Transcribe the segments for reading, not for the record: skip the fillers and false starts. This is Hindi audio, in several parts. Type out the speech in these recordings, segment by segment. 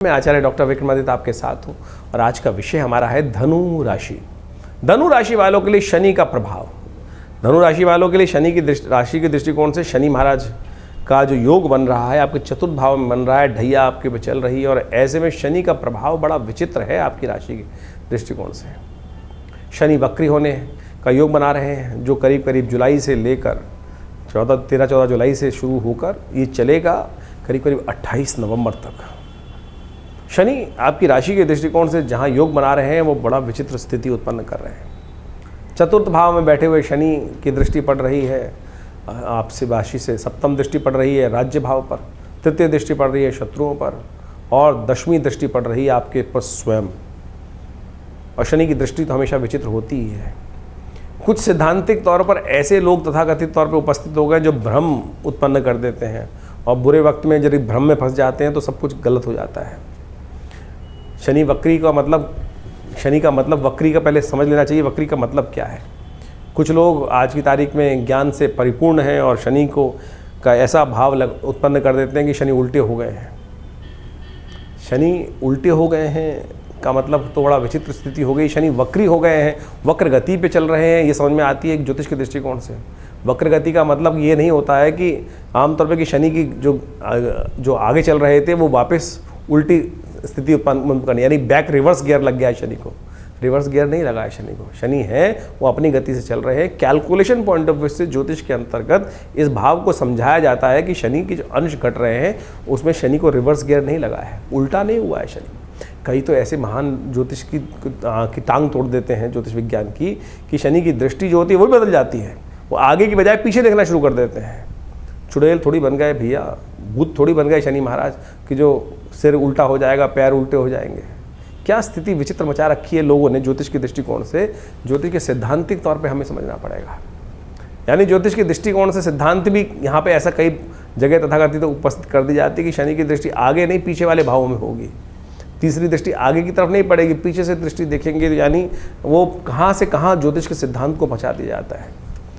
मैं आचार्य डॉक्टर विक्रमादित्य आपके साथ हूँ और आज का विषय हमारा है धनु राशि। धनु राशि वालों के लिए शनि का प्रभाव। धनु राशि वालों के लिए शनि की राशि के दृष्टिकोण से शनि महाराज का जो योग बन रहा है आपके चतुर्थ भाव में बन रहा है, ढैया आपके पे चल रही है और ऐसे में शनि का प्रभाव बड़ा विचित्र है आपकी राशि के दृष्टिकोण से। शनि वक्री होने का योग बना रहे हैं जो करीब करीब जुलाई से लेकर 13-14 जुलाई से शुरू होकर ये चलेगा करीब करीब 28 नवंबर तक। शनि आपकी राशि के दृष्टिकोण से जहाँ योग बना रहे हैं वो बड़ा विचित्र स्थिति उत्पन्न कर रहे हैं। चतुर्थ भाव में बैठे हुए शनि की दृष्टि पड़ रही है आपसे राशि से, सप्तम दृष्टि पड़ रही है राज्य भाव पर, तृतीय दृष्टि पड़ रही है शत्रुओं पर और दशवीं दृष्टि पड़ रही है आपके पर स्वयं। और शनि की दृष्टि तो हमेशा विचित्र होती ही है। कुछ सिद्धांतिक तौर पर ऐसे लोग तथाकथित तौर पर उपस्थित हो गए जो भ्रम उत्पन्न कर देते हैं और बुरे वक्त में यदि भ्रम में फंस जाते हैं तो सब कुछ गलत हो जाता है। शनि वक्री का मतलब, शनि का मतलब वक्री का पहले समझ लेना चाहिए, वक्री का मतलब क्या है। कुछ लोग आज की तारीख में ज्ञान से परिपूर्ण हैं और शनि को का ऐसा भाव उत्पन्न कर देते हैं कि शनि उल्टे हो गए हैं। शनि उल्टे हो गए हैं का मतलब तो बड़ा विचित्र स्थिति हो गई। शनि वक्री हो गए हैं, वक्र गति पे चल रहे हैं, ये समझ में आती है एक ज्योतिष के दृष्टिकोण से। वक्र गति का मतलब ये नहीं होता है कि आमतौर पर कि शनि की जो आगे चल रहे थे वो वापस उल्टी स्थिति उत्पन्न करनी, यानी बैक रिवर्स गियर लग गया है शनि को। रिवर्स गियर नहीं लगा है शनि को। शनि है वो अपनी गति से चल रहे हैं। कैलकुलेशन पॉइंट ऑफ व्यू से ज्योतिष के अंतर्गत इस भाव को समझाया जाता है कि शनि के जो अंश घट रहे हैं उसमें शनि को रिवर्स गियर नहीं लगा है, उल्टा नहीं हुआ है शनि। कई तो ऐसे महान ज्योतिष की टांग तोड़ देते हैं ज्योतिष विज्ञान की कि शनि की दृष्टि जो होती है वो भी बदल जाती है, वो आगे की बजाय पीछे देखना शुरू कर देते हैं। चुड़ैल थोड़ी बन गए भैया, भूत थोड़ी बन गए शनि महाराज कि जो सिर उल्टा हो जाएगा, पैर उल्टे हो जाएंगे। क्या स्थिति विचित्र मचा रखी है लोगों ने ज्योतिष के दृष्टिकोण से। ज्योतिष के सैद्धांतिक तौर पे हमें समझना पड़ेगा, यानी ज्योतिष के दृष्टिकोण से सिद्धांत भी यहाँ पे ऐसा कई जगह तथाकथित उपस्थित कर दी जाती है कि शनि की दृष्टि आगे नहीं पीछे वाले भावों में होगी। तीसरी दृष्टि आगे की तरफ नहीं पड़ेगी, पीछे से दृष्टि देखेंगे, यानी वो कहाँ से कहाँ ज्योतिष के सिद्धांत को पहुँचा दिया जाता है।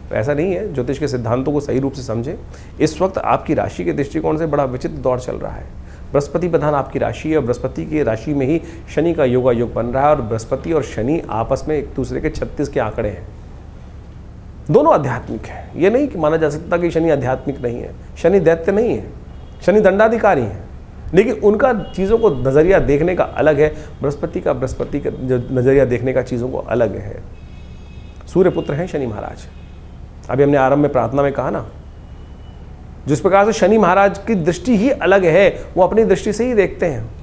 तो ऐसा नहीं है, ज्योतिष के सिद्धांतों को सही रूप से समझें। इस वक्त आपकी राशि के दृष्टिकोण से बड़ा विचित्र दौर चल रहा है। बृहस्पति प्रधान आपकी राशि है और बृहस्पति की राशि में ही शनि का योग बन रहा है और बृहस्पति और शनि आपस में एक दूसरे के 36 के आंकड़े हैं। दोनों आध्यात्मिक हैं, ये नहीं कि माना जा सकता कि शनि आध्यात्मिक नहीं है। शनि दैत्य नहीं है, शनि दंडाधिकारी है, लेकिन उनका चीज़ों को नज़रिया देखने का अलग है। बृहस्पति का जो नज़रिया देखने का चीज़ों को अलग है। सूर्यपुत्र हैं शनि महाराज। अभी हमने आरंभ में प्रार्थना में कहा ना, जिस प्रकार से शनि महाराज की दृष्टि ही अलग है, वो अपनी दृष्टि से ही देखते हैं।